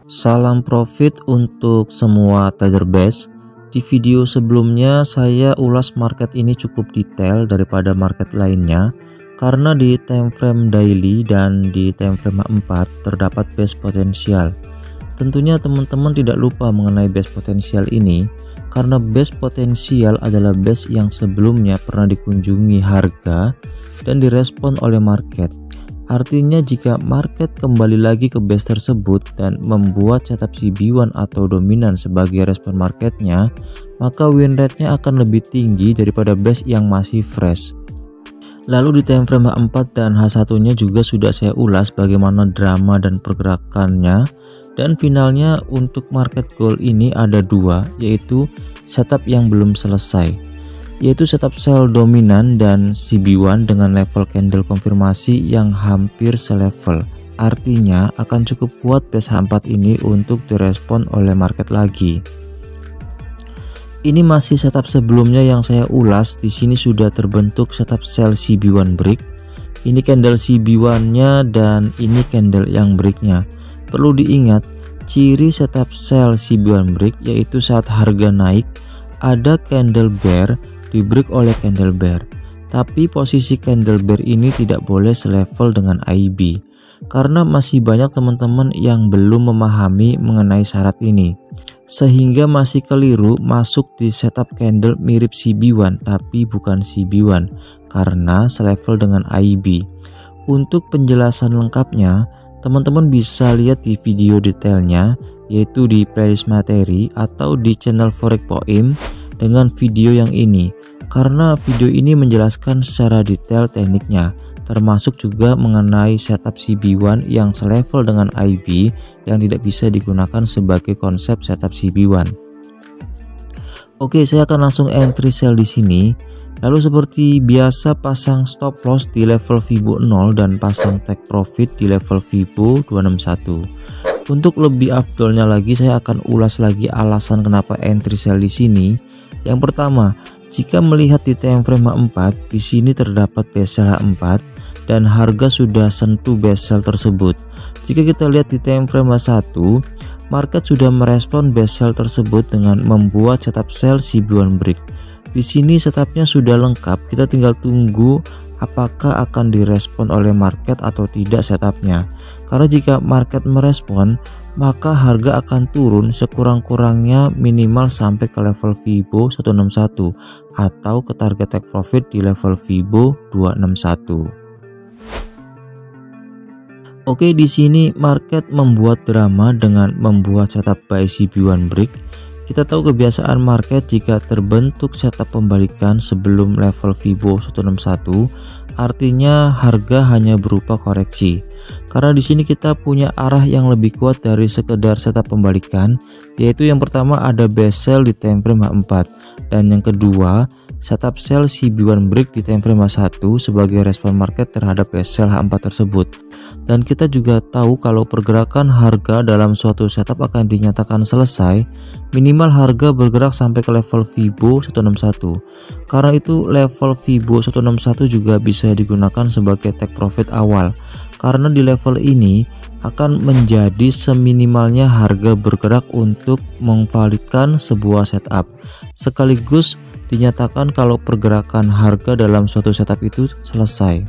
Salam profit untuk semua trader base. Di video sebelumnya saya ulas market ini cukup detail daripada market lainnya karena di time frame daily dan di time frame 4 terdapat base potensial. Tentunya teman-teman tidak lupa mengenai base potensial ini karena base potensial adalah base yang sebelumnya pernah dikunjungi harga dan direspon oleh market. Artinya jika market kembali lagi ke base tersebut dan membuat setup CB1 atau dominan sebagai respon marketnya, maka win rate-nya akan lebih tinggi daripada base yang masih fresh. Lalu di time frame H4 dan H1-nya juga sudah saya ulas bagaimana drama dan pergerakannya, dan finalnya untuk market goal ini ada dua, yaitu setup yang belum selesai, yaitu setup sell dominan dan CB1 dengan level candle konfirmasi yang hampir selevel. Artinya akan cukup kuat base H4 ini untuk direspon oleh market lagi. Ini masih setup sebelumnya yang saya ulas. Di sini sudah terbentuk setup sell CB1 break. Ini candle CB1-nya dan ini candle yang breaknya. Perlu diingat, ciri setup sell CB1 break yaitu saat harga naik ada candle bear di break oleh candle bear, tapi posisi candle bear ini tidak boleh selevel dengan IB karena masih banyak teman-teman yang belum memahami mengenai syarat ini sehingga masih keliru masuk di setup candle mirip CB1 tapi bukan CB1 karena selevel dengan IB. Untuk penjelasan lengkapnya teman-teman bisa lihat di video detailnya yaitu di playlist materi atau di channel Forex Poem dengan video yang ini, karena video ini menjelaskan secara detail tekniknya termasuk juga mengenai setup CB1 yang selevel dengan IB yang tidak bisa digunakan sebagai konsep setup CB1. Oke, saya akan langsung entry sell di sini. Lalu seperti biasa pasang stop loss di level Fibo 0 dan pasang take profit di level Fibo 261. Untuk lebih afdolnya lagi saya akan ulas lagi alasan kenapa entry sell di sini. Yang pertama, jika melihat di time frame H4, di sini terdapat base sell H4 dan harga sudah sentuh base sell tersebut. Jika kita lihat di time frame H1, market sudah merespon base sell tersebut dengan membuat setup sell CB1 break. Di sini setupnya sudah lengkap, kita tinggal tunggu apakah akan direspon oleh market atau tidak setupnya. Karena jika market merespon, maka harga akan turun sekurang-kurangnya minimal sampai ke level Fibo 161 atau ke target take profit di level Fibo 261. Oke, di sini market membuat drama dengan membuat setup buy CB1 break. Kita tahu kebiasaan market jika terbentuk setup pembalikan sebelum level Fibo 161, artinya harga hanya berupa koreksi. Karena di sini kita punya arah yang lebih kuat dari sekedar setup pembalikan, yaitu yang pertama ada base sell di time frame H4 dan yang kedua setup sell CB1 break di time frame H1 sebagai respon market terhadap base sell H4 tersebut. Dan kita juga tahu kalau pergerakan harga dalam suatu setup akan dinyatakan selesai, minimal harga bergerak sampai ke level Fibo 161. Karena itu level Fibo 161 juga bisa digunakan sebagai take profit awal. Karena di level ini akan menjadi seminimalnya harga bergerak untuk memvalidkan sebuah setup. Sekaligus dinyatakan kalau pergerakan harga dalam suatu setup itu selesai.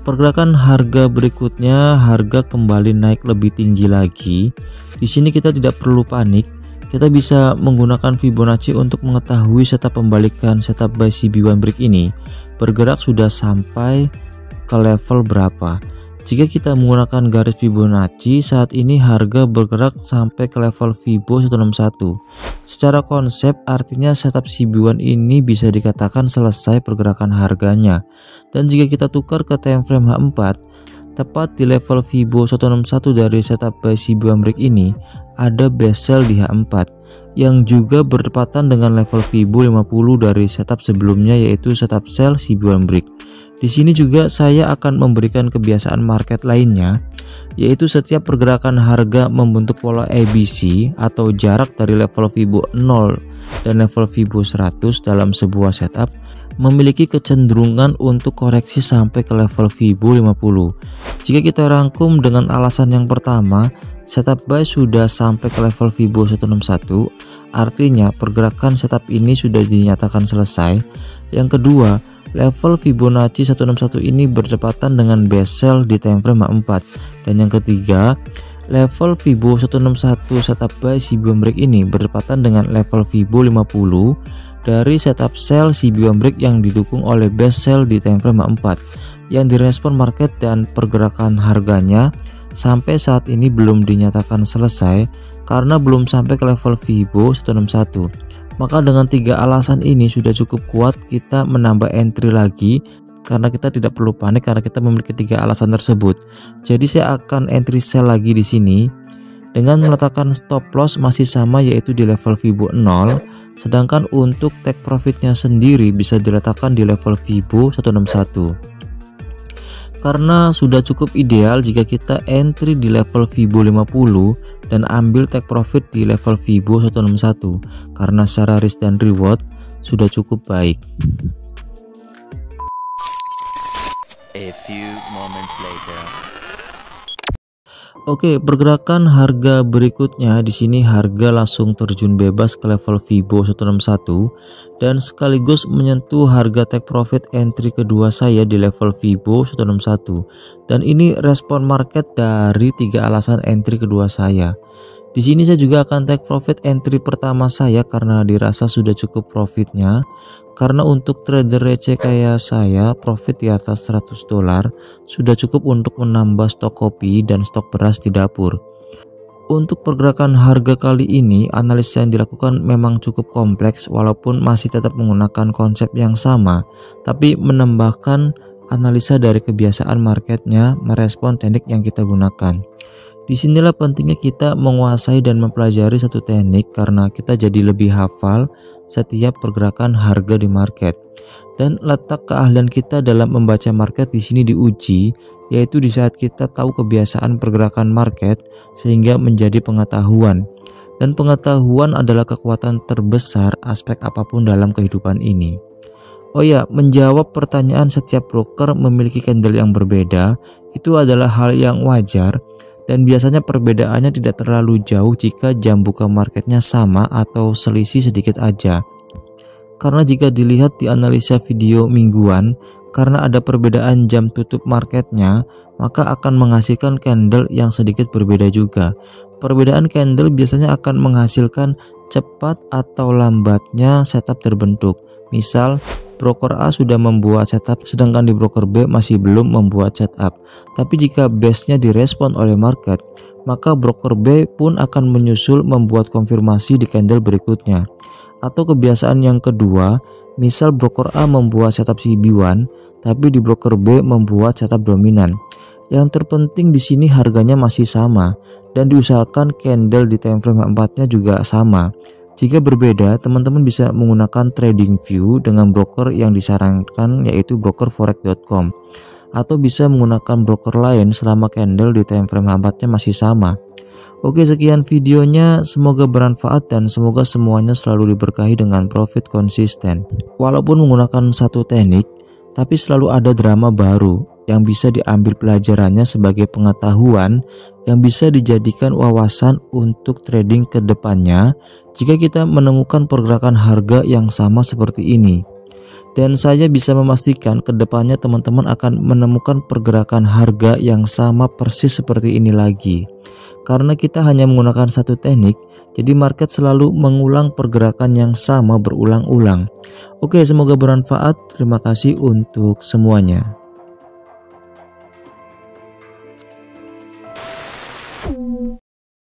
Pergerakan harga berikutnya, harga kembali naik lebih tinggi lagi. Di sini kita tidak perlu panik. Kita bisa menggunakan Fibonacci untuk mengetahui setup pembalikan setup buy CB1 break ini bergerak sudah sampai ke level berapa. Jika kita menggunakan garis Fibonacci, saat ini harga bergerak sampai ke level Fibo 161. Secara konsep artinya setup CB1 ini bisa dikatakan selesai pergerakan harganya. Dan jika kita tukar ke time frame H4, tepat di level Fibo 161 dari setup buy CB1 break ini ada base sell di H4 yang juga bertepatan dengan level Fibo 50 dari setup sebelumnya yaitu setup sell CB1 break. Di sini juga saya akan memberikan kebiasaan market lainnya, yaitu setiap pergerakan harga membentuk pola ABC atau jarak dari level Fibo 0 dan level Fibo 100 dalam sebuah setup memiliki kecenderungan untuk koreksi sampai ke level Fibo 50. Jika kita rangkum dengan alasan yang pertama, setup buy sudah sampai ke level Fibo 161, artinya pergerakan setup ini sudah dinyatakan selesai. Yang kedua, level Fibonacci 161 ini berdekatan dengan base sell di time frame H4. Dan yang ketiga, level Fibo 161 setup buy CBOM break ini berdekatan dengan level Fibo 50 dari setup sell CBOM break yang didukung oleh base sell di time frame H4 yang direspon market, dan pergerakan harganya sampai saat ini belum dinyatakan selesai karena belum sampai ke level Fibo 161. Maka dengan tiga alasan ini sudah cukup kuat kita menambah entry lagi, karena kita tidak perlu panik karena kita memiliki tiga alasan tersebut. Jadi saya akan entry sell lagi di sini dengan meletakkan stop loss masih sama, yaitu di level Fibo 0, sedangkan untuk take profitnya sendiri bisa diletakkan di level Fibo 161. Karena sudah cukup ideal jika kita entry di level Fibo 50 dan ambil take profit di level Fibo 161, karena secara risk dan reward sudah cukup baik. A few moments later. Oke, pergerakan harga berikutnya di sini harga langsung terjun bebas ke level Fibo 161 dan sekaligus menyentuh harga take profit entry kedua saya di level Fibo 161. Dan ini respon market dari tiga alasan entry kedua saya. Di sini saya juga akan take profit entry pertama saya karena dirasa sudah cukup profitnya. Karena untuk trader receh kayak saya, profit di atas $100 sudah cukup untuk menambah stok kopi dan stok beras di dapur. Untuk pergerakan harga kali ini, analisa yang dilakukan memang cukup kompleks walaupun masih tetap menggunakan konsep yang sama, tapi menambahkan analisa dari kebiasaan marketnya merespon teknik yang kita gunakan. Disinilah pentingnya kita menguasai dan mempelajari satu teknik karena kita jadi lebih hafal setiap pergerakan harga di market. Dan letak keahlian kita dalam membaca market di sini diuji, yaitu di saat kita tahu kebiasaan pergerakan market sehingga menjadi pengetahuan. Dan pengetahuan adalah kekuatan terbesar aspek apapun dalam kehidupan ini. Oh ya, menjawab pertanyaan setiap broker memiliki candle yang berbeda itu adalah hal yang wajar. Dan biasanya perbedaannya tidak terlalu jauh jika jam buka marketnya sama atau selisih sedikit aja. Karena jika dilihat di analisa video mingguan, karena ada perbedaan jam tutup marketnya, maka akan menghasilkan candle yang sedikit berbeda juga. Perbedaan candle biasanya akan menghasilkan cepat atau lambatnya setup terbentuk. Misal, broker A sudah membuat setup sedangkan di broker B masih belum membuat setup. Tapi jika base-nya direspon oleh market, maka broker B pun akan menyusul membuat konfirmasi di candle berikutnya. Atau kebiasaan yang kedua, misal broker A membuat setup CB1 tapi di broker B membuat setup dominan. Yang terpenting di sini harganya masih sama dan diusahakan candle di time frame 4-nya juga sama. Jika berbeda, teman-teman bisa menggunakan trading view dengan broker yang disarankan, yaitu broker forex.com, atau bisa menggunakan broker lain selama candle di time frame 4-nya masih sama. Oke, sekian videonya, semoga bermanfaat dan semoga semuanya selalu diberkahi dengan profit konsisten. Walaupun menggunakan satu teknik, tapi selalu ada drama baru yang bisa diambil pelajarannya sebagai pengetahuan yang bisa dijadikan wawasan untuk trading ke depannya jika kita menemukan pergerakan harga yang sama seperti ini. Dan saya bisa memastikan ke depannya teman-teman akan menemukan pergerakan harga yang sama persis seperti ini lagi. Karena kita hanya menggunakan satu teknik, jadi market selalu mengulang pergerakan yang sama berulang-ulang. Oke, semoga bermanfaat. Terima kasih untuk semuanya.